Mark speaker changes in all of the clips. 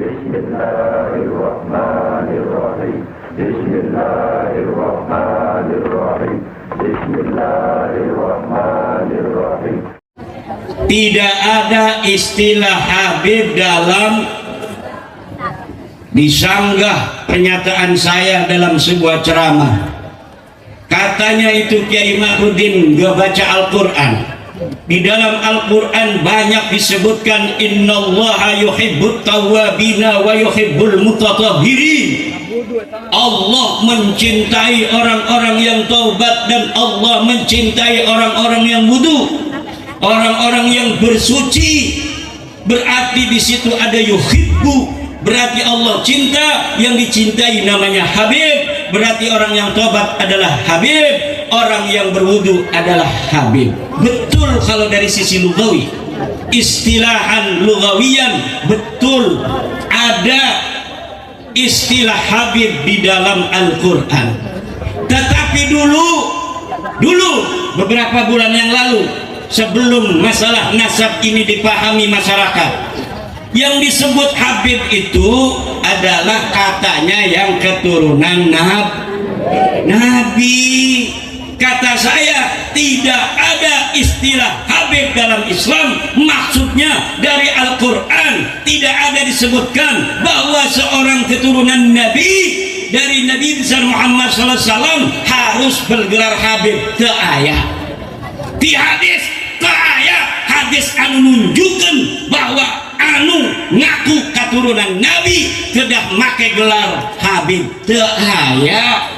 Speaker 1: Bismillahirrahmanirrahim. Bismillahirrahmanirrahim. Bismillahirrahmanirrahim.
Speaker 2: Tidak ada istilah Habib dalam disanggah pernyataan saya dalam sebuah ceramah. Katanya itu Kiai Ma'rudin gak baca Al-Quran. Di dalam Al-Quran banyak disebutkan innallaha yuhibbut tawwabina wa yuhibbul mutatahhirin. Allah mencintai orang-orang yang taubat dan Allah mencintai orang-orang yang wudu, orang-orang yang bersuci. Berarti di situ ada yuhibbu, berarti Allah cinta, yang dicintai namanya Habib. Berarti orang yang taubat adalah Habib, orang yang berwudu adalah Habib. Betul kalau dari sisi lugawi, istilahan lugawiyan betul ada istilah Habib di dalam Al-Quran. Tetapi dulu beberapa bulan yang lalu, sebelum masalah nasab ini dipahami masyarakat, yang disebut Habib itu adalah katanya yang keturunan Nabi. Kata saya, tidak ada istilah Habib dalam Islam. Maksudnya dari Al-Quran tidak ada disebutkan bahwa seorang keturunan Nabi dari Nabi besar Muhammad SAW harus bergelar Habib. Teu aya di hadis, teu aya hadis anu nunjukkeun bahwa anu ngaku keturunan Nabi kedah make gelar Habib. Teu aya.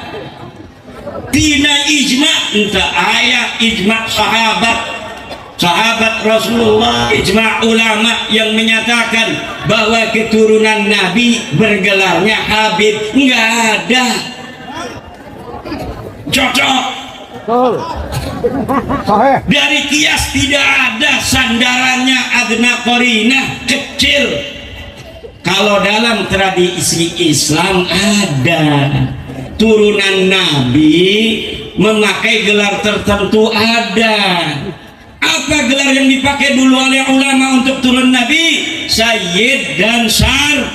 Speaker 2: Tina ijma' entah ayat ijma' sahabat Rasulullah, ijma' ulama yang menyatakan bahwa keturunan Nabi bergelarnya Habib. Enggak ada. Cocok. Dari kias tidak ada sandarannya, adna qarinah kecil. Kalau dalam tradisi Islam ada. Turunan Nabi memakai gelar tertentu ada. Apa gelar yang dipakai dulu oleh ulama untuk turun Nabi? Sayyid dan Syarif.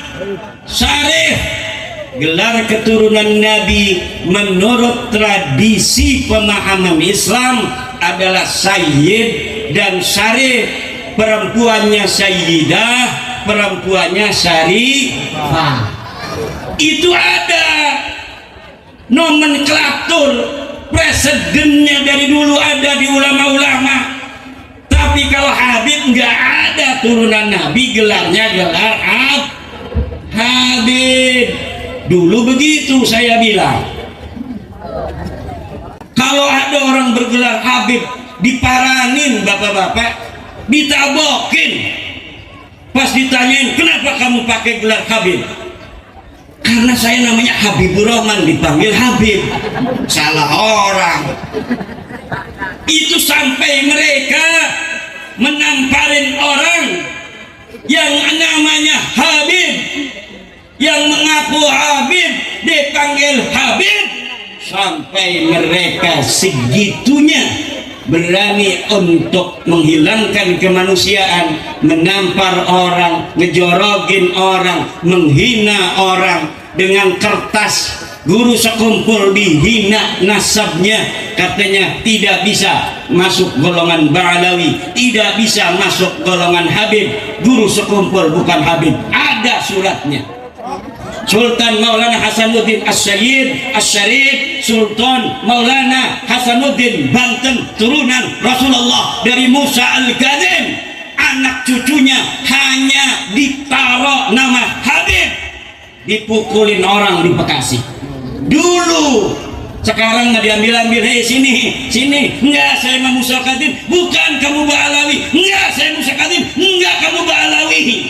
Speaker 2: Gelar keturunan Nabi menurut tradisi pemahaman Islam adalah Sayyid dan Syarif. Perempuannya Sayyidah, perempuannya Syarifah. Itu ada nomenklatur, presidennya dari dulu ada di ulama-ulama. Tapi kalau Habib nggak ada turunan Nabi, gelarnya gelar Habib. Dulu begitu saya bilang. Kalau ada orang bergelar Habib, diparanin bapak-bapak, ditabokin. Pas ditanyain, kenapa kamu pakai gelar Habib? Karena saya namanya Habibur Rahman, dipanggil Habib. Salah orang. Itu sampai mereka menamparin orang yang namanya Habib, yang mengaku Habib dipanggil Habib, sampai mereka segitunya berani untuk menghilangkan kemanusiaan, menampar orang, ngejorogin orang, menghina orang dengan kertas. Guru sekumpul dihina nasabnya, katanya tidak bisa masuk golongan Ba'alawi, tidak bisa masuk golongan Habib. Guru sekumpul bukan Habib, ada suratnya. Sultan Maulana Hasanuddin As-Sayyid As-Syarif, Sultan Maulana Hasanuddin Banten, turunan Rasulullah dari Musa Al-Kadzim. Anak cucunya hanya ditaruh nama Habib, dipukulin orang di Bekasi dulu. Sekarang nggak diambil-ambil, hei sini, enggak saya mau Musa Al-Kadzim, bukan kamu Ba'alawi, enggak saya Musa Al-Kadzim, enggak kamu Ba'alawi.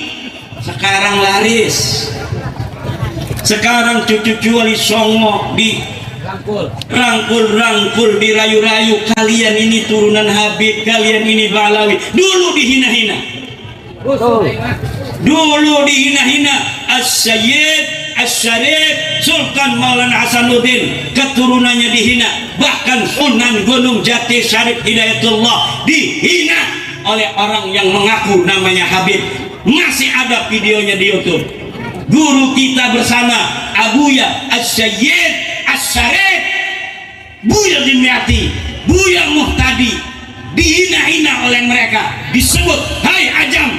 Speaker 2: Sekarang laris. Sekarang cucu-cucu wali songo di rangkul, dirayu-rayu, kalian ini turunan Habib, kalian ini Ba'alawi. Dulu dihina-hina. Dulu dihina-hina. As-Sayyid As-Syarif, Sultan Maulana Hasanuddin, keturunannya dihina. Bahkan Sunan Gunung Jati Syarif Hidayatullah dihina oleh orang yang mengaku namanya Habib. Masih ada videonya di YouTube. guru kita bersama Abuya As-Sayyid As-Syarif Buya Dimyati, Buya Muhtadi, dihina-hina oleh mereka, disebut hai ajam.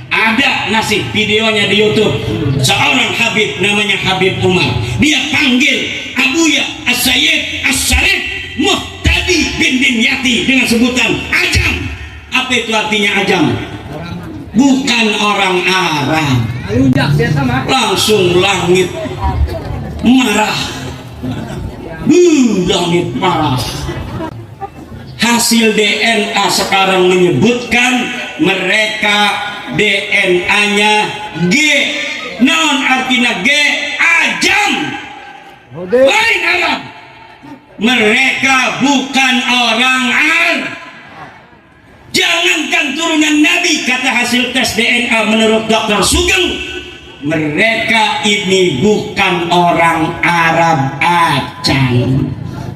Speaker 2: Ada nasib videonya di YouTube, seorang Habib namanya Habib Umar, dia panggil Abuya As-Sayyid As-Syarif Muhtadi bin Dimyati dengan sebutan ajam. Apa itu artinya ajam? Bukan orang Arab. Langsung langit marah, langit marah. Hasil DNA sekarang menyebutkan mereka DNA-nya G. Non artinya G, ajam, lain Arab. Mereka bukan orang Arab. Jangankan turunan Nabi, kata hasil tes DNA menurut Dr. Sugeng, mereka ini bukan orang Arab acang.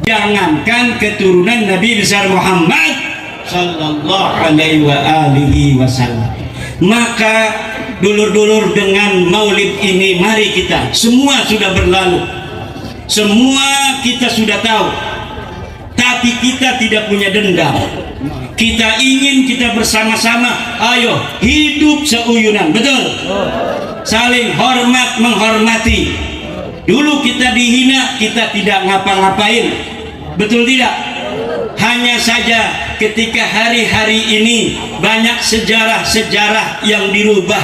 Speaker 2: Jangankan keturunan Nabi besar Muhammad sallallahu alaihi wasallam. Maka dulur-dulur, dengan maulid ini mari kita, semua sudah berlalu, semua kita sudah tahu, tapi kita tidak punya dendam. Kita ingin kita bersama-sama, ayo hidup seuyunan, betul? Saling hormat menghormati. Dulu kita dihina, kita tidak ngapa-ngapain, betul tidak? Hanya saja ketika hari-hari ini banyak sejarah-sejarah yang dirubah,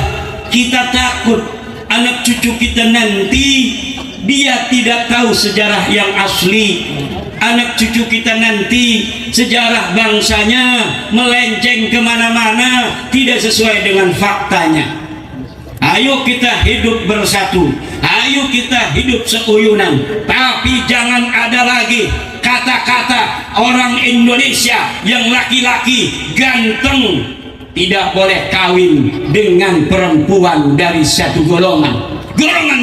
Speaker 2: kita takut anak cucu kita nanti dia tidak tahu sejarah yang asli. Anak cucu kita nanti sejarah bangsanya melenceng kemana-mana, tidak sesuai dengan faktanya. Ayo kita hidup bersatu, ayo kita hidup seuyunan, tapi jangan ada lagi kata-kata orang Indonesia yang laki-laki ganteng tidak boleh kawin dengan perempuan dari satu golongan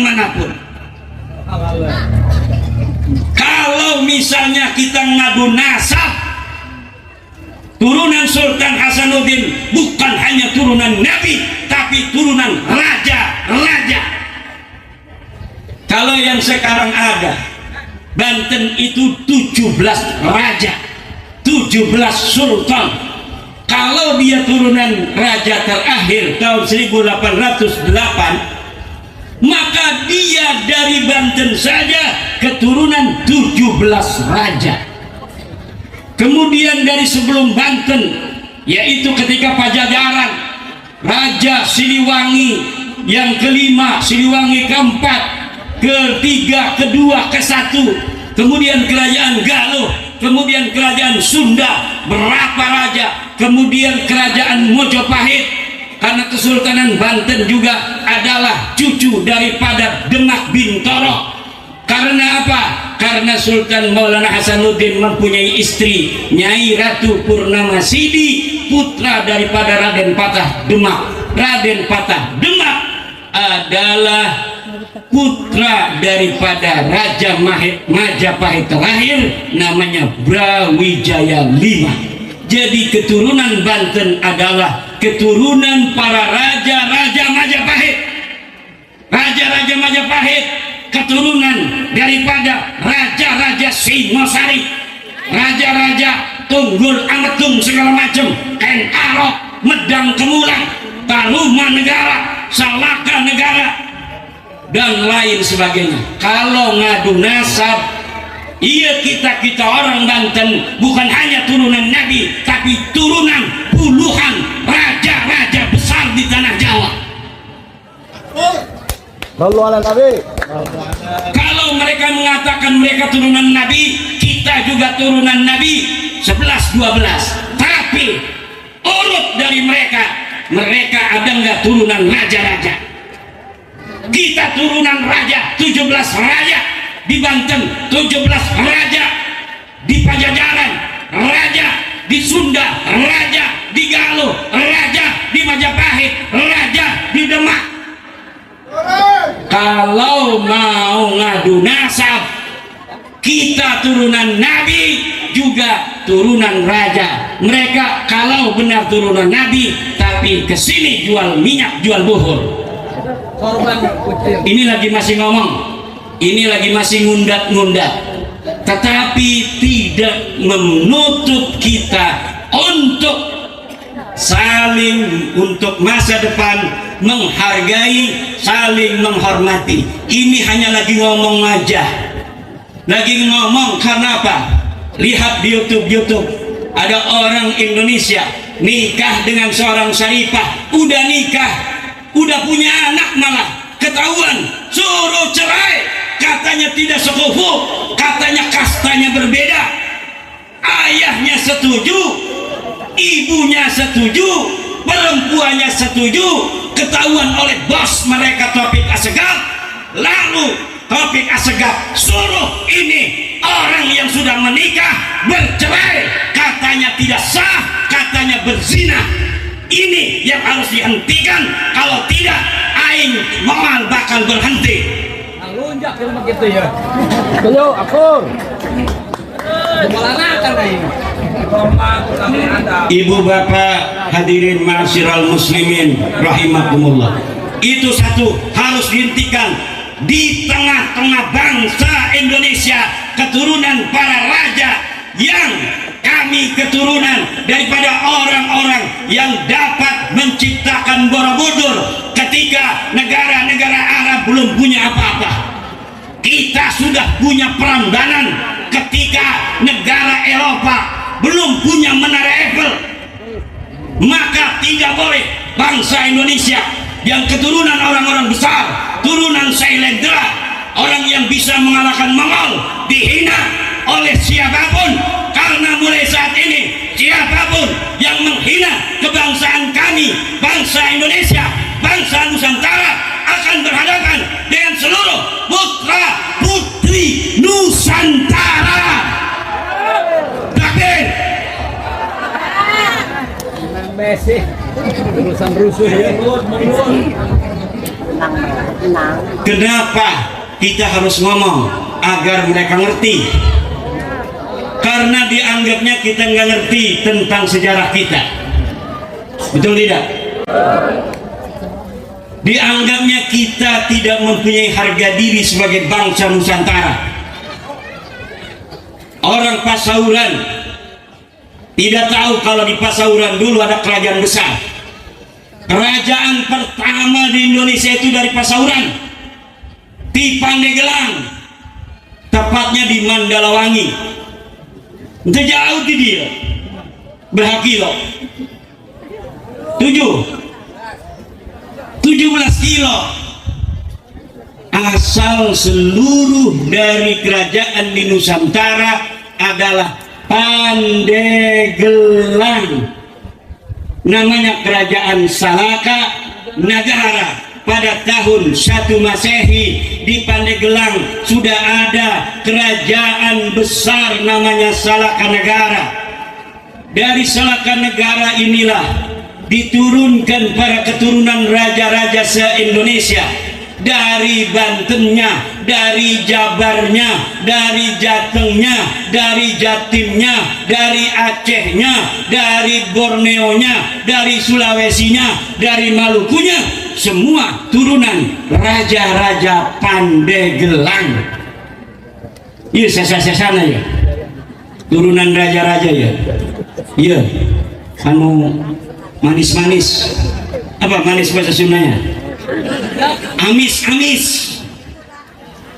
Speaker 2: manapun. Kalau misalnya kita ngadu nasab, turunan Sultan Hasanuddin bukan hanya turunan Nabi, tapi turunan raja-raja. Kalau yang sekarang ada, Banten itu 17 raja, 17 sultan. Kalau dia turunan raja terakhir tahun 1808, maka dia dari Banten saja keturunan 17 raja. Kemudian dari sebelum Banten, yaitu ketika Pajajaran, Raja Siliwangi yang kelima, Siliwangi keempat, ketiga, kedua, kesatu, kemudian kerajaan Galuh, kemudian kerajaan Sunda, berapa raja, kemudian kerajaan Mojopahit, karena Kesultanan Banten juga adalah cucu daripada Demak Bintoro. Karena apa? Karena Sultan Maulana Hasanuddin mempunyai istri Nyai Ratu Purnama Sidi, putra daripada Raden Patah Demak. Raden Patah Demak adalah putra daripada Raja Majapahit terakhir, namanya Brawijaya V. Jadi keturunan Banten adalah keturunan para raja-raja Majapahit. Raja-raja Majapahit keturunan daripada raja-raja Singosari, raja-raja Tunggul Ametung segala macam, Ken Arok, Medang Kemulang, Taruman Negara, Salaka Negara, dan lain sebagainya. Kalau ngadu nasab, iya kita orang Banten bukan hanya turunan Nabi, tapi turunan puluhan raja-raja besar di tanah Jawa. Kalau mereka mengatakan mereka turunan Nabi, kita juga turunan Nabi 11-12. Tapi urut dari mereka ada nggak turunan raja-raja? Kita turunan raja, 17 raja di Banten, 17 raja di Pajajaran, raja di Sunda, raja di Galuh, raja di Majapahit, raja di Demak. Kalau mau ngadu nasab, kita turunan Nabi juga turunan raja. Mereka kalau benar turunan Nabi, tapi kesini jual minyak, jual buhur. Ini lagi masih ngomong, ini lagi masih ngundat-ngundat, tetapi tidak menutup kita untuk saling, untuk masa depan menghargai, saling menghormati. Ini hanya lagi ngomong aja, lagi ngomong. Karena apa? Lihat di YouTube ada orang Indonesia nikah dengan seorang syarifah, udah nikah, udah punya anak, malah ketahuan suruh cerai. Katanya tidak sekufu, katanya kastanya berbeda. Ayahnya setuju, ibunya setuju, perempuannya setuju. Ketahuan oleh bos mereka Taufik Assegaf. Lalu Taufik Assegaf suruh ini orang yang sudah menikah bercerai, katanya tidak sah, katanya berzina. Ini yang harus dihentikan, kalau tidak aing moal bakal berhenti.
Speaker 3: Lunjak gitu ya. Tuh, aku. Kepalana kan aing.
Speaker 2: Ibu bapak hadirin ma'asyiral muslimin rahimakumullah, itu satu harus dihentikan. Di tengah-tengah bangsa Indonesia, keturunan para raja, yang kami keturunan daripada orang-orang yang dapat menciptakan Borobudur ketika negara-negara Arab belum punya apa-apa. Kita sudah punya Prambanan ketika negara Eropa belum punya Menara Eiffel. Maka tidak boleh bangsa Indonesia yang keturunan orang-orang besar, turunan Sailendra, orang yang bisa mengalahkan Mongol, dihina oleh siapapun. Karena mulai saat ini siapapun yang menghina kebangsaan kami, bangsa Indonesia, bangsa Nusantara, akan berhadapan dengan seluruh putra putri Nusantara. Takbir.
Speaker 3: Mesih urusan rusuh ya.
Speaker 2: Kenapa kita harus ngomong agar mereka ngerti? Karena dianggapnya kita nggak ngerti tentang sejarah kita, betul tidak? Dianggapnya kita tidak mempunyai harga diri sebagai bangsa Nusantara. Orang Pasauran tidak tahu kalau di Pasauran dulu ada kerajaan besar. Kerajaan pertama di Indonesia itu dari Pasauran, di Pandeglang, tepatnya di Mandalawangi. Itu jauh di dia, berapa kilo? 17 kilo. Asal seluruh dari kerajaan di Nusantara adalah Pandeglang. Namanya kerajaan Salaka Nagara. Pada tahun 1 Masehi di Pandeglang sudah ada kerajaan besar namanya Salaka Negara. Dari Salaka Negara inilah diturunkan para keturunan raja-raja se-Indonesia, dari Bantennya, dari Jabarnya, dari Jatengnya, dari Jatimnya, dari Acehnya, dari Borneonya, dari Sulawesinya, dari Malukunya, semua turunan raja-raja Pandeglang. Iya, sana ya, turunan raja-raja ya. Iya, anu manis-manis, apa manis bahasa Sundanya? Amis.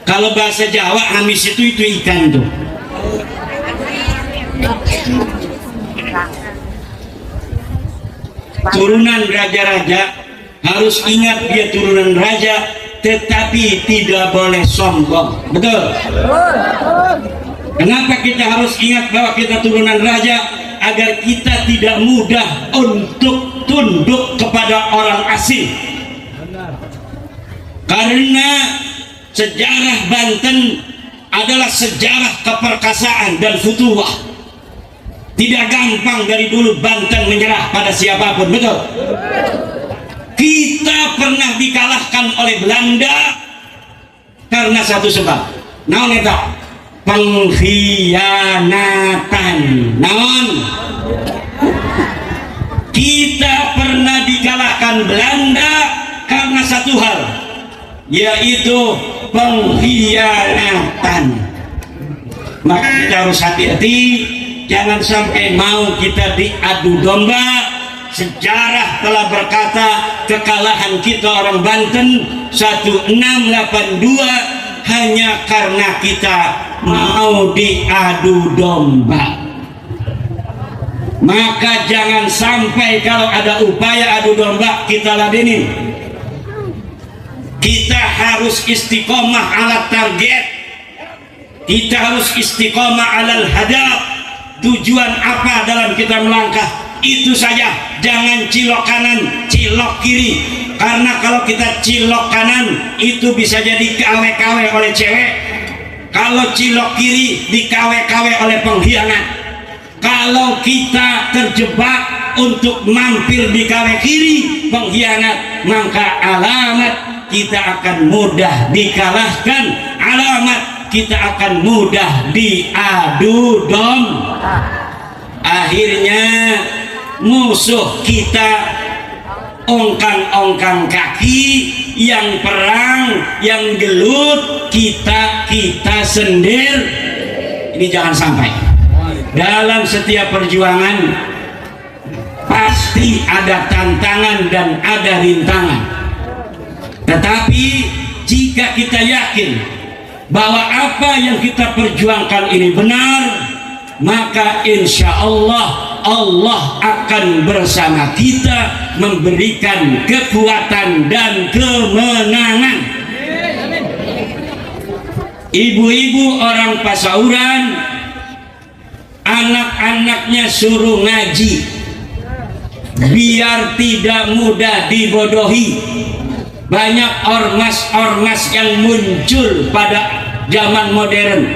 Speaker 2: Kalau bahasa Jawa amis itu ikan tuh. Turunan raja-raja, harus ingat dia turunan raja, tetapi tidak boleh sombong. Betul? Kenapa kita harus ingat bahwa kita turunan raja? Agar kita tidak mudah untuk tunduk kepada orang asing. Karena sejarah Banten adalah sejarah keperkasaan dan futuwah. Tidak gampang dari dulu Banten menyerah pada siapapun, betul? Kita pernah dikalahkan oleh Belanda karena satu sebab. Naon eta? Pengkhianatan. Naon? Kita pernah dikalahkan Belanda karena satu hal, yaitu pengkhianatan. Maka kita harus hati-hati, jangan sampai mau kita diadu domba. Sejarah telah berkata kekalahan kita orang Banten 1682 hanya karena kita mau diadu domba. Maka jangan sampai kalau ada upaya adu domba kita ladenin. Kita harus istiqomah ala target, kita harus istiqomah alal hadaf. Tujuan apa dalam kita melangkah, itu saja. Jangan cilok kanan, cilok kiri. Karena kalau kita cilok kanan itu bisa jadi kawe-kawe oleh cewek. Kalau cilok kiri dikawe-kawe oleh pengkhianat. Kalau kita terjebak untuk mampir di kawe kiri pengkhianat, maka alamat kita akan mudah dikalahkan, alamat kita akan mudah diadu domba. Akhirnya musuh kita ongkang-ongkang kaki, yang perang, yang gelut, kita sendir. Ini jangan sampai. Dalam setiap perjuangan pasti ada tantangan dan ada rintangan. Tetapi jika kita yakin bahwa apa yang kita perjuangkan ini benar, maka insya Allah Allah akan bersama kita memberikan kekuatan dan kemenangan. Ibu-ibu orang Pasauran, anak-anaknya suruh ngaji biar tidak mudah dibodohi. Banyak ormas-ormas yang muncul pada zaman modern,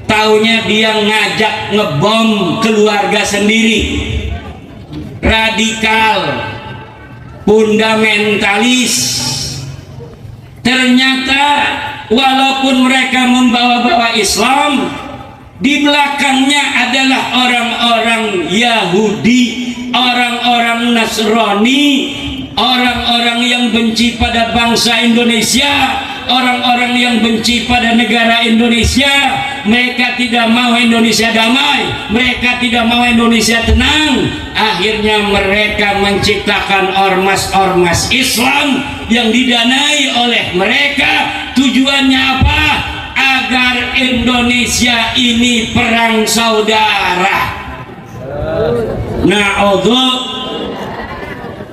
Speaker 2: taunya dia ngajak ngebom keluarga sendiri, radikal, fundamentalis. Ternyata walaupun mereka membawa-bawa Islam, di belakangnya adalah orang-orang Yahudi, orang-orang Nasrani, orang-orang yang benci pada bangsa Indonesia, orang-orang yang benci pada negara Indonesia. Mereka tidak mau Indonesia damai, mereka tidak mau Indonesia tenang. Akhirnya mereka menciptakan ormas-ormas Islam yang didanai oleh mereka. Tujuannya apa? Agar Indonesia ini perang saudara. Na'udzu.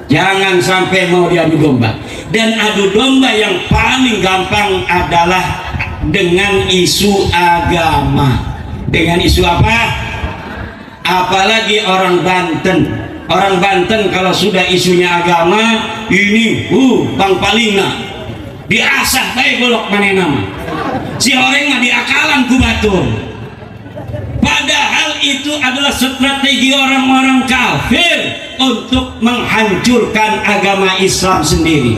Speaker 2: Jangan sampai mau diadu domba. Dan adu domba yang paling gampang adalah dengan isu agama. Dengan isu apa? Apalagi orang Banten. Orang Banten kalau sudah isunya agama, ini Bang Palingna diasah baik golok mana nama. Si orang mah diakalan ku batur. Padahal itu adalah strategi orang-orang kafir untuk menghancurkan agama Islam sendiri.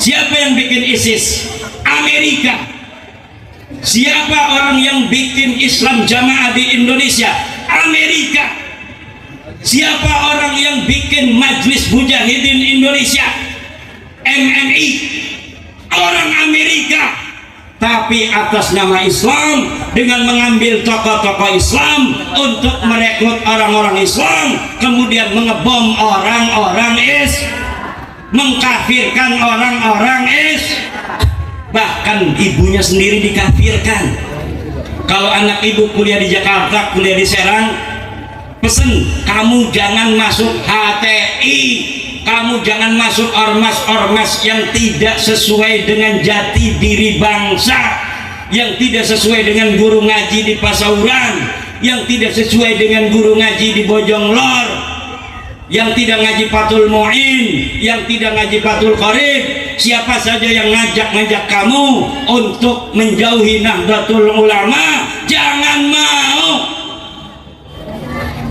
Speaker 2: Siapa yang bikin ISIS? Amerika. Siapa orang yang bikin Islam jamaah di Indonesia? Amerika. Siapa orang yang bikin Majelis Mujahidin Indonesia? MMI. Orang Amerika. Tapi atas nama Islam, dengan mengambil tokoh-tokoh Islam untuk merekrut orang-orang Islam, kemudian mengebom orang-orang mengkafirkan orang-orang bahkan ibunya sendiri dikafirkan. Kalau anak ibu kuliah di Jakarta, kuliah di Serang, pesen, kamu jangan masuk HTI, kamu jangan masuk ormas-ormas yang tidak sesuai dengan jati diri bangsa, yang tidak sesuai dengan guru ngaji di Pasauran, yang tidak sesuai dengan guru ngaji di Bojonglor, yang tidak ngaji Fathul Mu'in, yang tidak ngaji Fathul Qorib. Siapa saja yang ngajak kamu untuk menjauhi Nahdlatul Ulama, jangan mau.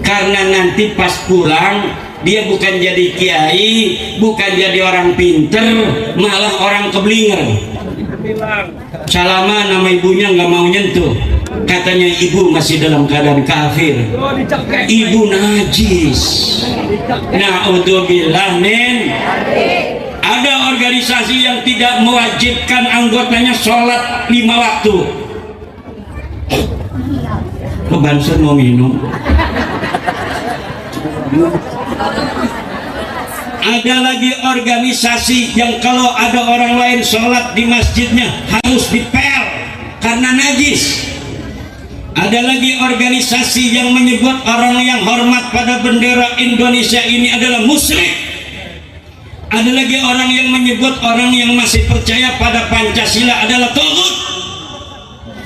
Speaker 2: Karena nanti pas pulang dia bukan jadi kiai, bukan jadi orang pinter, malah orang keblinger. Salama nama ibunya nggak mau nyentuh, katanya ibu masih dalam keadaan kafir, ibu najis. Na'udzubillah min. Ada organisasi yang tidak mewajibkan anggotanya sholat 5 waktu. Kebansun mau minum. Ada lagi organisasi yang kalau ada orang lain sholat di masjidnya harus dipel karena najis. Ada lagi organisasi yang menyebut orang yang hormat pada bendera Indonesia ini adalah musyrik. Ada lagi orang yang menyebut orang yang masih percaya pada Pancasila adalah taghut,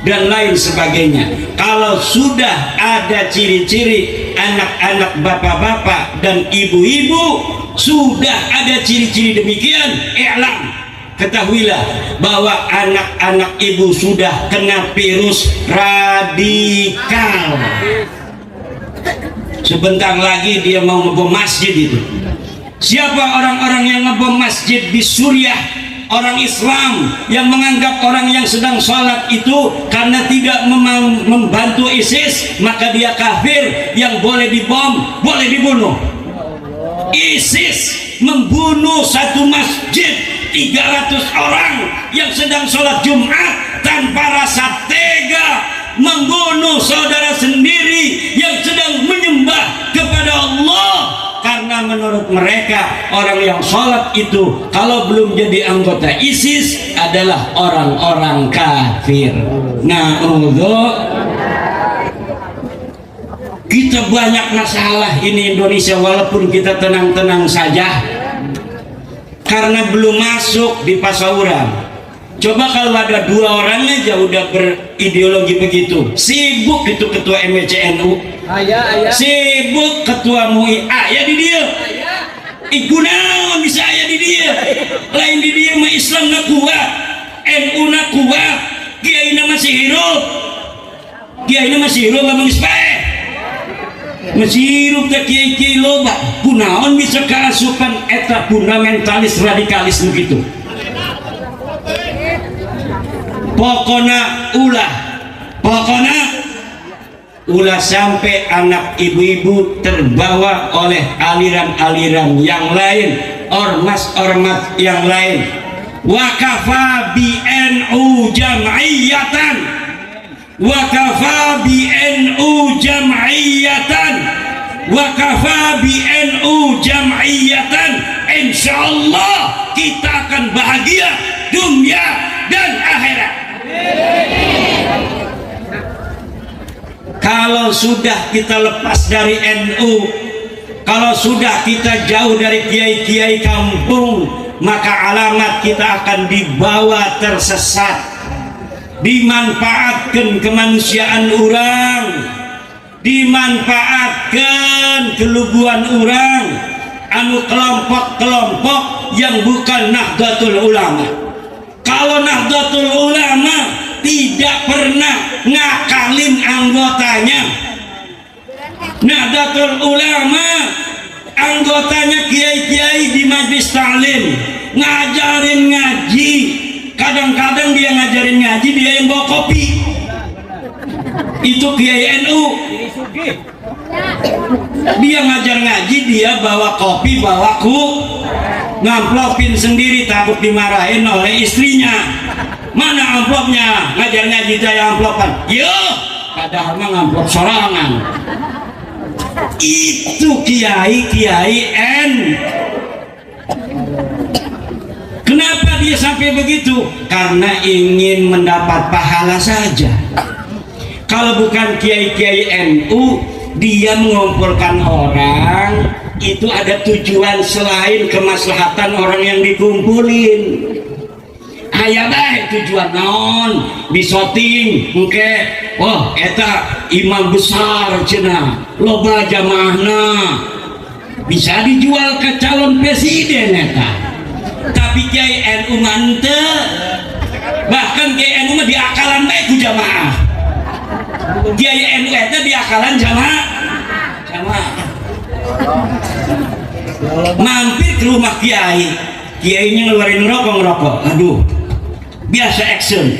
Speaker 2: dan lain sebagainya. Kalau sudah ada ciri-ciri anak-anak bapak-bapak dan ibu-ibu, sudah ada ciri-ciri demikian, i'lam, ketahuilah bahwa anak-anak ibu sudah kena virus radikal. Sebentar lagi dia mau ngebom masjid itu. Siapa orang-orang yang ngebom masjid di Suriah? Orang Islam yang menganggap orang yang sedang sholat itu karena tidak membantu ISIS maka dia kafir, yang boleh dibom, boleh dibunuh. ISIS membunuh satu masjid 300 orang yang sedang sholat Jumat tanpa rasa tega, membunuh saudara sendiri yang sedang menyembah kepada Allah, karena menurut mereka orang yang sholat itu kalau belum jadi anggota ISIS adalah orang-orang kafir. Kita banyak masalah ini Indonesia, walaupun kita tenang-tenang saja karena belum masuk di pasauran. Coba kalau ada 2 orang aja udah berideologi begitu, sibuk itu ketua MCNU, sibuk ketua MUI, ya di dia igunawan bisa aya di dia, lain di dia mah Islam na kuat, NU na kuat, kiai na masih hidup, memang ispae masih hidup ke kiai-kiai loba, kunaon bisa keasupan eta fundamentalis radikalis begitu. Pokoknya ulah sampai anak ibu-ibu terbawa oleh aliran-aliran yang lain, ormas-ormas yang lain. Wakafa bi NU jam'iyatan, wakafa bi NU jam'iyatan, wakafa bi NU jam'iyatan. Insyaallah kita akan bahagia dunia dan akhirat. Kalau sudah kita lepas dari NU, kalau sudah kita jauh dari kiai-kiai kampung, maka alamat kita akan dibawa tersesat, dimanfaatkan kemanusiaan orang, dimanfaatkan keluguan orang, anu kelompok-kelompok yang bukan Nahdlatul Ulama. Kalau Nahdlatul Ulama tidak pernah ngakalin anggotanya, Nahdlatul Ulama anggotanya kiai-kiai di majelis taklim ngajarin ngaji, kadang-kadang dia ngajarin ngaji dia yang bawa kopi, itu kiai NU. Dia ngajar ngaji dia bawa kopi, bawa ngamplopin sendiri, takut dimarahin oleh istrinya. Mana amplopnya? Ngajar ngaji saya amplopan. Yo, padahal mah ngamplop sorangan. Itu kiai Kenapa dia sampai begitu? Karena ingin mendapat pahala saja. Kalau bukan kiai-kiai NU, dia mengumpulkan orang itu ada tujuan selain kemaslahatan orang yang dikumpulin. Aya bae tujuan naon bisoting engke, wah eta imam besar cenah, loba jamaahna, bisa dijual ke calon presiden eta. Tapi kiai NU mante, bahkan kiai NU mah diakalan bae ku jamaah. Kiai NU eta diakalan jamaah. Mampir ke rumah kiainya ngeluarin ngerokok, aduh biasa action,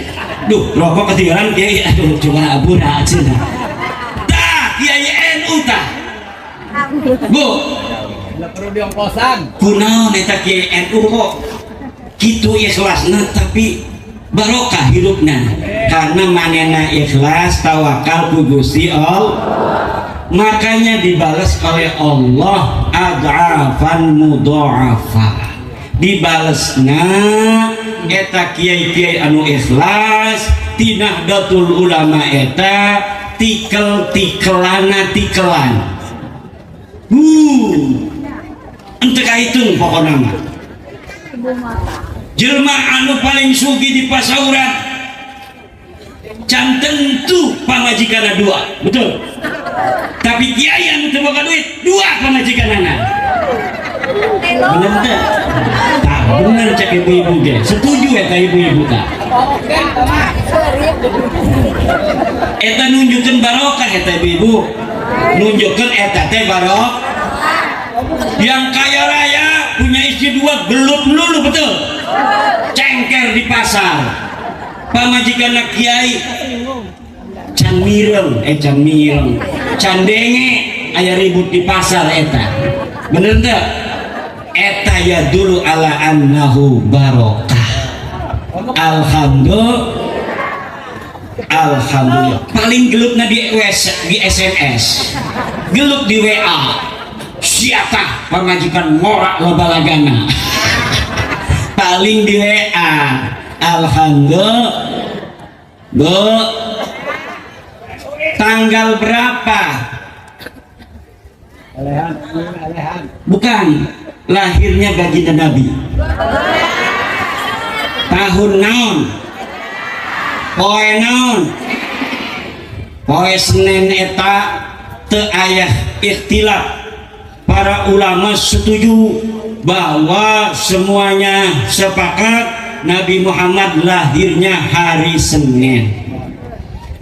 Speaker 2: rokok ketinggalan kiai, aduh cuma abu dah cina. Tah kiai NU tah, bu,
Speaker 3: perlu diongkosan.
Speaker 2: kunaon eta kiai NU kok kitu ikhlasna tapi barokah hidupna karena manena ikhlas tawakal ku Gusti Allah, makanya dibalas oleh Allah ad'afan mudha'afa. Dibalesna eta kiai-kiai anu ikhlas tina Nahdlatul Ulama eta tikel-tikelana tikelan ente kahitung pokona mah jelma anu paling sugi di pasauran can tentu pamajikanna dua, betul, tapi kiai anu teu boga duit dua pamajikanana. Bener teh? Tah, bener cek ibu-ibu ge. Setuju eta ibu-ibu tah. Eta nunjukkeun barokah eta ibu-ibu. Nunjukkeun eta teh barokah. Yang kaya raya punya istri dua gelut melulu, betul? Cengker di pasar. Pamajikanna kiai can mireng, can denge aya ribut di pasar eta. Bener teh? Eta ya dulu ala annahu barokah. Alhamdulillah. Paling gelupna di SMS, gelup di WA. Siapa pamajikan morak lobalagana. Paling di WA. Alhamdulillah. Tanggal berapa? Bukan lahirnya baginda Nabi. Tahun naon? Poe naon? Poe Senin eta teu aya ikhtilaf. Para ulama setuju bahwa semuanya sepakat Nabi Muhammad lahirnya hari Senin.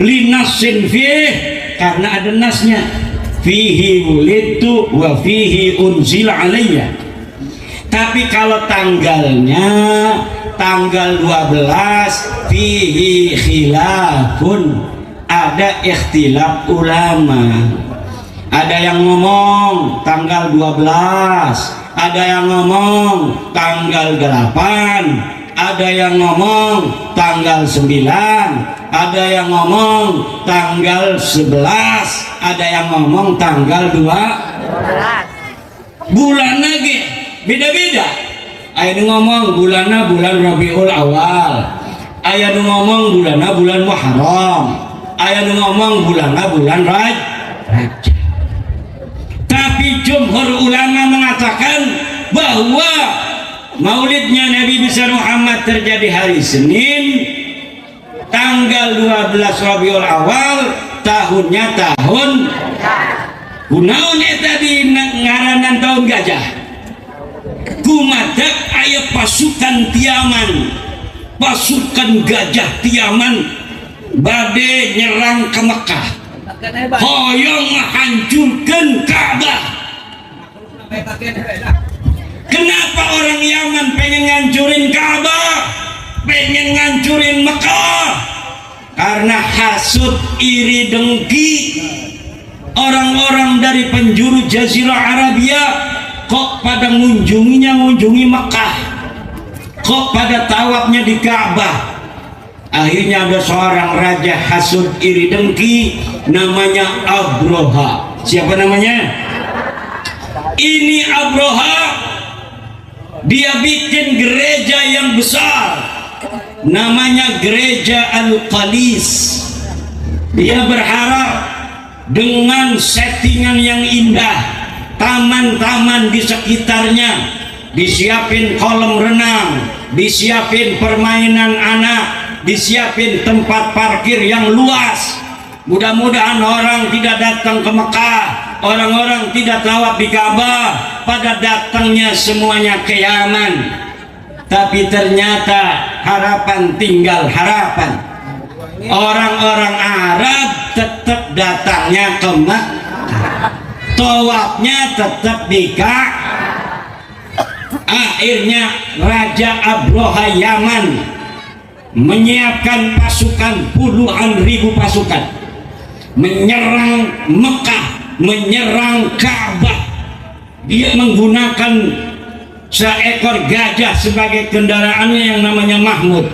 Speaker 2: Linasin fih, karena ada nasnya. Fihi wulidtu wa fihi unzila alayya. Tapi kalau tanggalnya tanggal 12 fihi khilafun, ada ikhtilaf ulama. Ada yang ngomong tanggal 12, ada yang ngomong tanggal 8, ada yang ngomong tanggal 9, ada yang ngomong tanggal 11, ada yang ngomong tanggal 2. Bulan lagi beda-beda. Aya nu ngomong bulanna bulan Rabiul Awal, aya nu ngomong bulanna bulan Muharram, aya nu ngomong bulanna bulan Rajab. Tapi jumhur ulama mengatakan bahwa maulidnya Nabi besar Muhammad terjadi hari Senin tanggal 12 Rabiul Awal, tahunnya tahun kunaon eta di ngaranan tahun gajah. Kumadak aya pasukan Tiaman, pasukan gajah Tiaman bade nyerang ke Mekah, hoyong menghancurkan Ka'bah. Kenapa orang Yaman pengen ngancurin Ka'bah, pengen ngancurin Mekah? Karena hasud, iri, dengki. Orang-orang dari penjuru Jazirah Arabia kok pada ngunjungi Mekah, kok pada tawafnya di Ka'bah. Akhirnya ada seorang raja hasud, iri, dengki, namanya Abroha. Siapa namanya? Ini Abroha. Dia bikin gereja yang besar, namanya gereja Al-Qalis. Dia berharap dengan settingan yang indah, taman-taman di sekitarnya, disiapin kolam renang, disiapin permainan anak, disiapin tempat parkir yang luas. Mudah-mudahan orang tidak datang ke Mekah, orang-orang tidak tawaf di Ka'bah, pada datangnya semuanya ke Yaman. Tapi ternyata harapan tinggal harapan. Orang-orang Arab tetap datangnya ke Mekah, tawafnya tetap di Ka'bah. Akhirnya Raja Abroha Yaman menyiapkan pasukan, puluhan ribu pasukan, menyerang Mekah, menyerang Ka'bah. Dia menggunakan seekor gajah sebagai kendaraannya yang namanya Mahmud.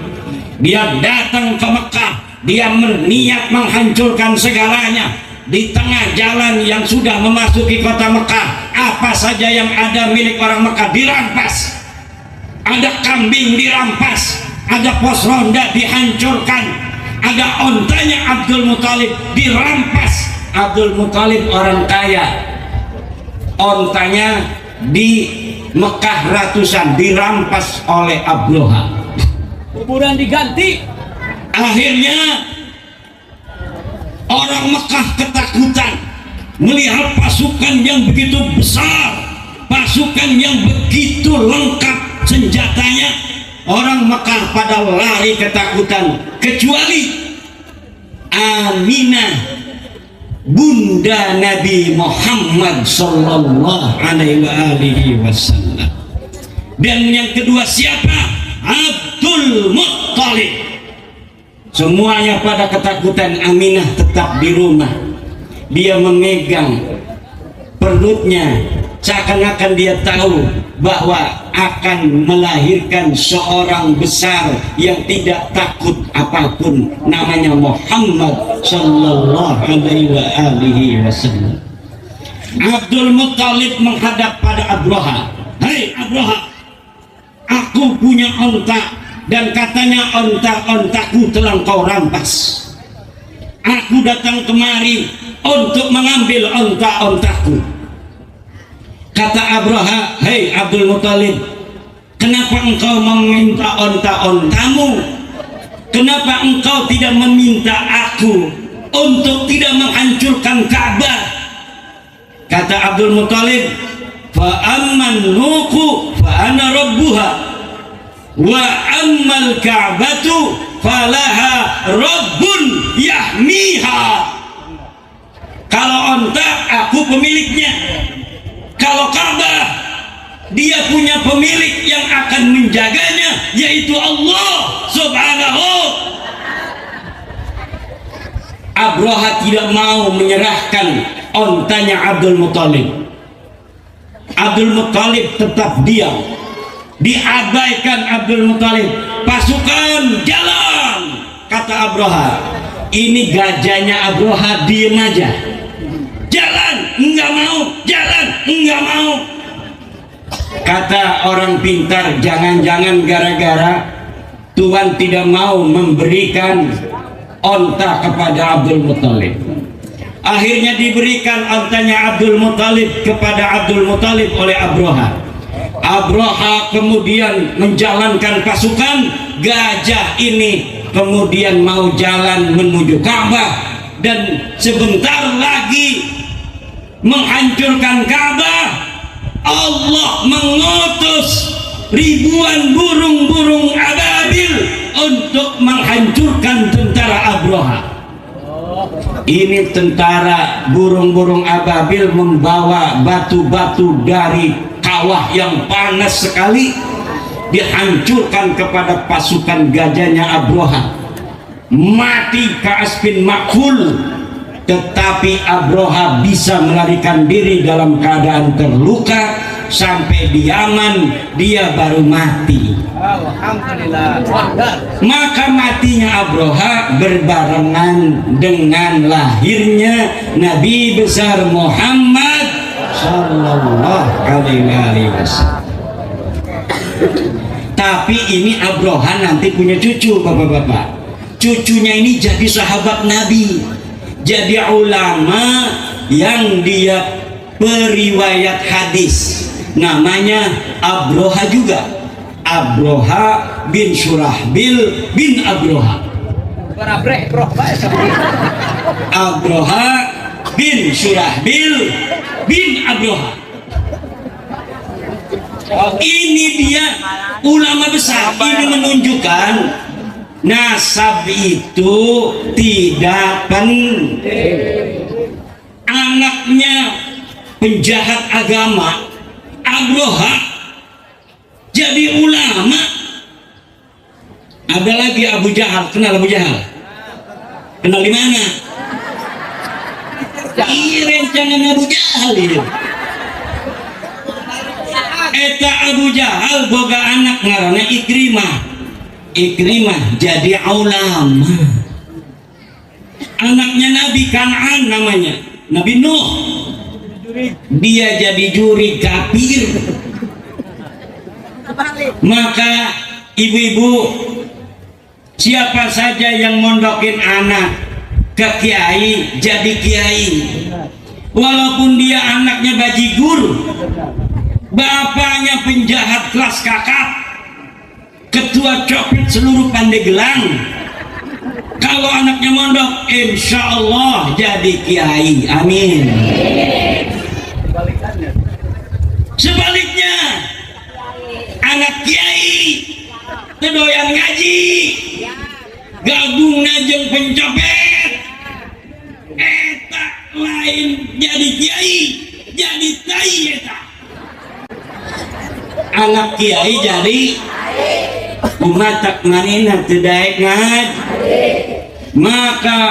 Speaker 2: Dia datang ke Mekah, dia berniat menghancurkan segalanya. Di tengah jalan yang sudah memasuki kota Mekah, apa saja yang ada milik orang Mekah dirampas. Ada kambing dirampas, ada pos ronda dihancurkan, ada ontanya Abdul Muthalib dirampas. Abdul Muthalib orang kaya, ontanya di Mekah ratusan dirampas oleh Abroha.
Speaker 3: Kuburan diganti.
Speaker 2: Akhirnya orang Mekah ketakutan melihat pasukan yang begitu besar, pasukan yang begitu lengkap senjatanya. Orang Mekah pada lari ketakutan, kecuali Aminah, bunda Nabi Muhammad sallallahu alaihi wasallam. Dan yang kedua siapa? Abdul Muthalib. Semuanya pada ketakutan. Aminah tetap di rumah, dia memegang perutnya seakan-akan dia tahu bahwa akan melahirkan seorang besar yang tidak takut apapun, namanya Muhammad sallallahu alaihi wasallam. Abdul Muthalib menghadap pada Abroha. Hei Abroha, aku punya onta dan katanya onta-ontaku telah kau rampas. Aku datang kemari untuk mengambil onta-ontaku. Kata Abroha, hei Abdul Muthalib, kenapa engkau meminta onta-ontamu? Kenapa engkau tidak meminta aku untuk tidak menghancurkan Ka'bah? Kata Abdul Muthalib, fa amman nuku fa ana rabbuha wa ammal Ka'batu falaha rabbun yahmiha. Kalau onta aku pemiliknya, kalau Ka'bah dia punya pemilik yang akan menjaganya, yaitu Allah subhanahu. Abroha tidak mau menyerahkan ontanya Abdul Muthalib. Abdul Muthalib tetap diam, diabaikan Abdul Muthalib. Pasukan jalan, kata Abroha. Ini gajahnya Abroha, diem aja. Jalan, enggak mau. Jalan, enggak mau. Kata orang pintar, jangan-jangan gara-gara Tuhan tidak mau memberikan onta kepada Abdul Muthalib. Akhirnya diberikan ontanya Abdul Muthalib kepada Abdul Muthalib oleh Abroha. Abroha kemudian menjalankan pasukan. Gajah ini kemudian mau jalan menuju Ka'bah dan sebentar lagi menghancurkan Ka'bah. Allah mengutus ribuan burung-burung ababil untuk menghancurkan tentara Abroha. Ini tentara burung-burung ababil membawa batu-batu dari kawah yang panas sekali, dihancurkan kepada pasukan gajahnya Abroha. Mati Ka'as bin Makhul, tetapi Abroha bisa melarikan diri dalam keadaan terluka. Sampai di Yaman dia baru mati.
Speaker 3: Alhamdulillah.
Speaker 2: Maka matinya Abroha berbarengan dengan lahirnya Nabi besar Muhammad sallallahu alaihi wasallam. Tapi ini Abroha nanti punya cucu, bapak-bapak. Cucunya ini jadi sahabat Nabi, jadi ulama yang dia periwayat hadis. Namanya Abroha juga, Abroha bin Surahbil bin Abroha. Abroha bin Surahbil bin Abroha. Ini dia ulama besar. Ini menunjukkan nasab itu tidak penting. Anaknya penjahat agama Abroha jadi ulama. Ada lagi Abu Jahal. Kenal Abu Jahal? Kenal di mana? Ini rencangan Abu Jahal ini. Eta Abu Jahal boga anak ngaranna Ikrimah jadi ulama. Anaknya Nabi Kan'an namanya Nabi Nuh, dia jadi juri kafir. Maka ibu-ibu, siapa saja yang mondokin anak ke kiai jadi kiai, walaupun dia anaknya bajigur, bapaknya penjahat kelas kakap, ketua copet seluruh Pandeglang, kalau anaknya mondok insya Allah jadi kiai. Amin. Sebaliknya anak kiai tedoyan ngaji gabung najeng pencopet, eta lain jadi kiai, jadi tai. Eta anak kiai jadi umatak manina tidak ingat. Maka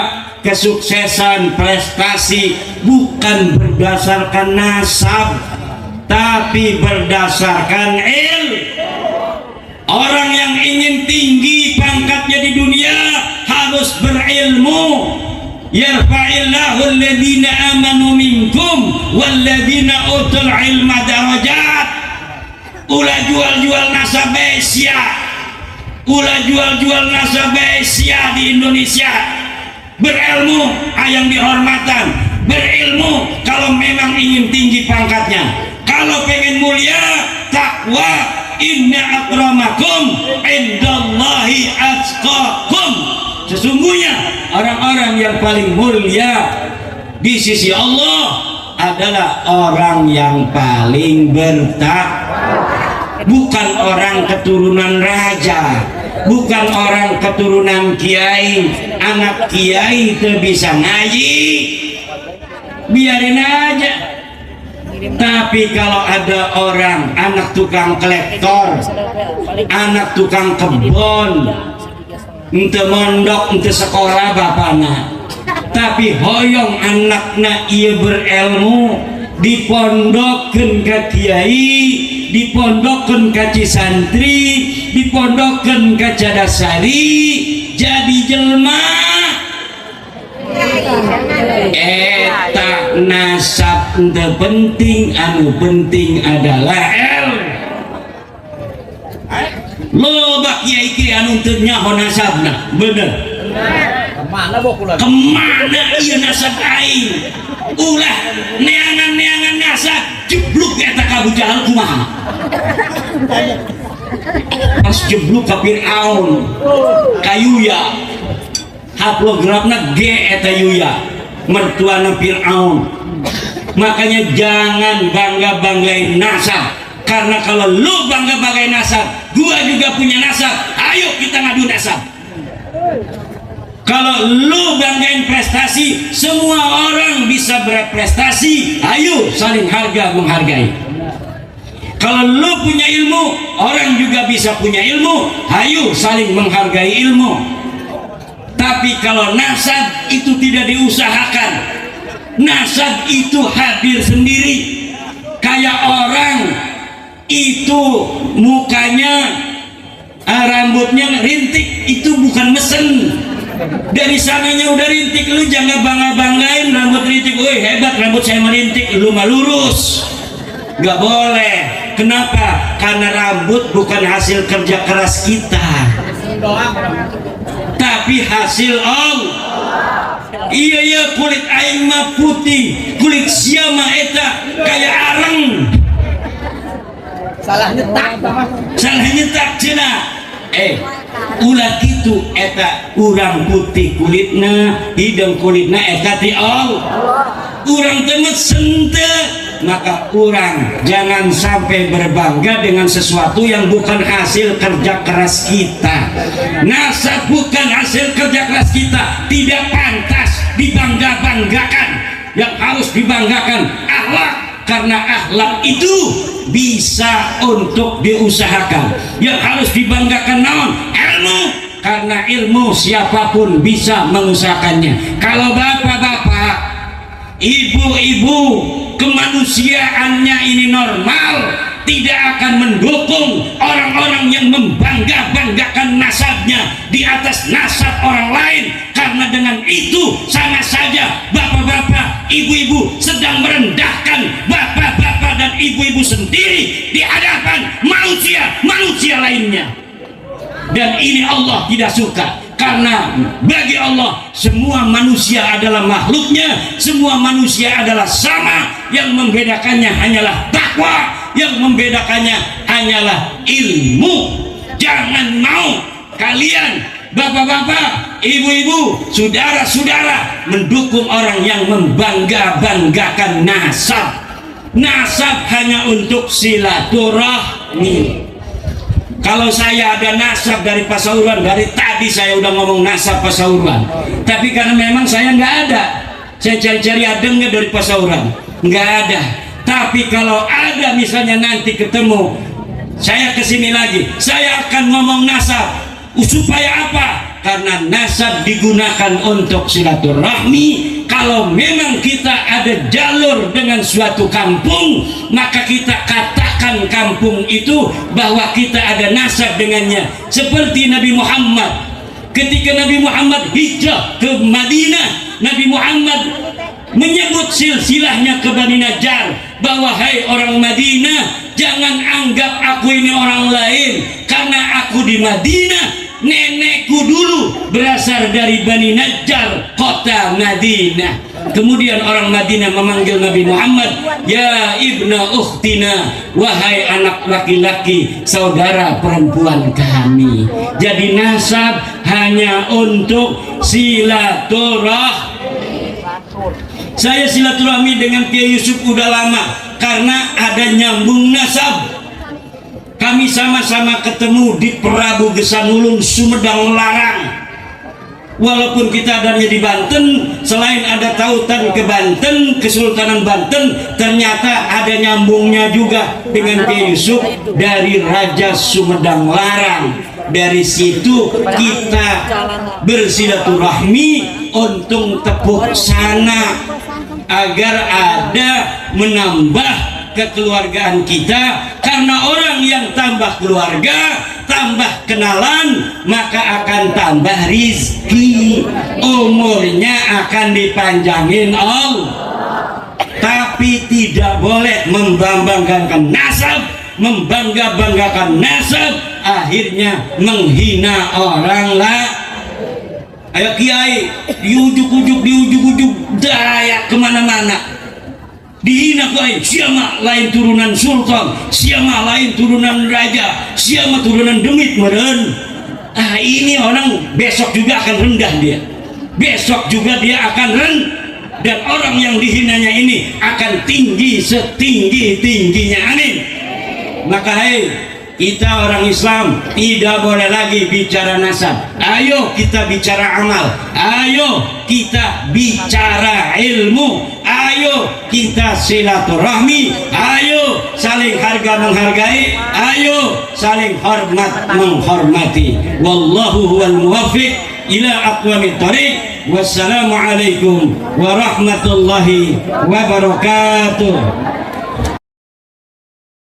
Speaker 2: kesuksesan prestasi bukan berdasarkan nasab, tapi berdasarkan ilmu. Orang yang ingin tinggi pangkatnya di dunia harus berilmu. Yarfa'illahu alladhina amanu minkum walladhina utul ilma darajat. Ulah jual-jual nasabesia, ulah jual-jual nasabesia di Indonesia. Berilmu ayang dihormatan, berilmu kalau memang ingin tinggi pangkatnya. Kalau pengen mulia, takwa, inna akramakum indallahi atqakum. Sesungguhnya orang-orang yang paling mulia di sisi Allah adalah orang yang paling bertakwa. Bukan orang keturunan raja, bukan orang keturunan kiai. Anak kiai itu bisa ngaji, biarin aja. Tapi kalau ada orang anak tukang kolektor, anak tukang kebon, ente mondok, ente sekolah bapana, tapi hoyong anakna ia berilmu, dipondokkeun ka kiai, dipondokkeun ka santri, dipondokkeun ka cadasari, jadi jelma. Eta nasab teu penting, anu penting adalah ilmu. Loba kiai-kiai anu teu nyaho nasabna, bener.
Speaker 3: Kemana bokulan?
Speaker 2: Kemana ieu nasab aing? Ulah neangan-neangan nasab jebluk eta ka Abu Jahal kumaha? Pas jebluk ka Fir'aun, ka Yuya, haplografna G eta Yuya, mertuana Fir'aun. Makanya jangan bangga-banggain nasab, karena kalau lu bangga-banggain nasab, gua juga punya nasab, ayo kita ngadu nasab. Kalau lu banggain prestasi, semua orang bisa berprestasi, ayo saling harga menghargai. Kalau lu punya ilmu, orang juga bisa punya ilmu, ayo saling menghargai ilmu. Tapi kalau nasab itu tidak diusahakan, nasab itu hadir sendiri. Kayak orang itu mukanya rambutnya rintik, itu bukan mesen. Dari sananya udah rintik, lu jangan bangga-banggain rambut rintik. Woi hebat rambut saya merintik, lu mah lurus. Gak boleh. Kenapa? Karena rambut bukan hasil kerja keras kita, tapi hasil Allah. Iya kulit aing mah putih, kulit sia mah eta kayak areng. Salah nyetak cenah. Ulah gitu eta urang putih kulitna, hidung kulitna eta ti Allah. Urang teu mesen teu, maka urang jangan sampai berbangga dengan sesuatu yang bukan hasil kerja keras kita. Nasab bukan hasil kerja keras kita, tidak pantas dibangga-banggakan. Yang harus dibanggakan akhlak, karena akhlak itu bisa untuk diusahakan. Yang harus dibanggakan naon? Ilmu, karena ilmu siapapun bisa mengusahakannya. Kalau bapak-bapak, ibu-ibu, kemanusiaannya ini normal, tidak akan mendukung orang-orang yang membangga-banggakan nasabnya di atas nasab orang lain, karena dengan itu sama saja bapak-bapak, ibu-ibu sedang merendahkan bapak-bapak dan ibu-ibu sendiri di hadapan manusia lainnya. Dan ini Allah tidak suka, karena bagi Allah semua manusia adalah makhluknya, semua manusia adalah sama, yang membedakannya hanyalah takwa, yang membedakannya hanyalah ilmu. Jangan mau kalian bapak-bapak, ibu-ibu, saudara-saudara mendukung orang yang membangga-banggakan nasab. Nasab hanya untuk silaturahmi. Kalau saya ada nasab dari Pasuruan, dari tadi saya udah ngomong nasab Pasuruan. Tapi karena memang saya nggak ada, saya cari-cari adengnya dari Pasuruan, nggak ada. Tapi kalau ada misalnya nanti ketemu, saya kesini lagi, saya akan ngomong nasab. Supaya apa? Karena nasab digunakan untuk silaturahmi. Kalau memang kita ada jalur dengan suatu kampung, maka kita katakan kampung itu bahwa kita ada nasab dengannya. Seperti Nabi Muhammad, ketika Nabi Muhammad hijrah ke Madinah, Nabi Muhammad menyebut silsilahnya ke Bani Najjar, bahwa hai orang Madinah, jangan anggap aku ini orang lain, karena aku di Madinah, nenekku dulu berasal dari Bani Najjar, kota Madinah. Kemudian orang Madinah memanggil Nabi Muhammad, ya ibna ukhtina, wahai anak laki-laki saudara perempuan kami. Jadi nasab hanya untuk silaturahmi. Saya silaturahmi dengan Kiai Yusuf udah lama, karena ada nyambung nasab. Kami sama-sama ketemu di Prabu Gesanulun, Sumedang Larang. Walaupun kita adanya di Banten, selain ada tautan ke Banten, Kesultanan Banten, ternyata ada nyambungnya juga dengan Kiai Yusuf dari Raja Sumedang Larang. Dari situ kita bersilaturahmi untuk tepuk sana, agar ada menambah kekeluargaan kita. Karena orang yang tambah keluarga, tambah kenalan, maka akan tambah rizki, umurnya akan dipanjangin Allah. Tapi tidak boleh membanggakan nasab, membangga-banggakan nasab, akhirnya menghina orang lain. Ayo kiai, diujuk-ujuk daya kemana-mana, dihina lain, siapa lain turunan sultan, siapa lain turunan raja, siapa turunan demit meren. Ini orang besok juga akan rendah dia, besok juga dia akan rendah, dan orang yang dihinanya ini akan tinggi setinggi-tingginya. Amin. Maka kita orang Islam tidak boleh lagi bicara nasab. Ayo kita bicara amal, ayo kita bicara ilmu, ayo kita silaturahmi, ayo saling harga menghargai, ayo saling hormat menghormati. Wallahu huwal muwaffiq ila aqwamit thariq. Wassalamualaikum warahmatullahi wabarakatuh.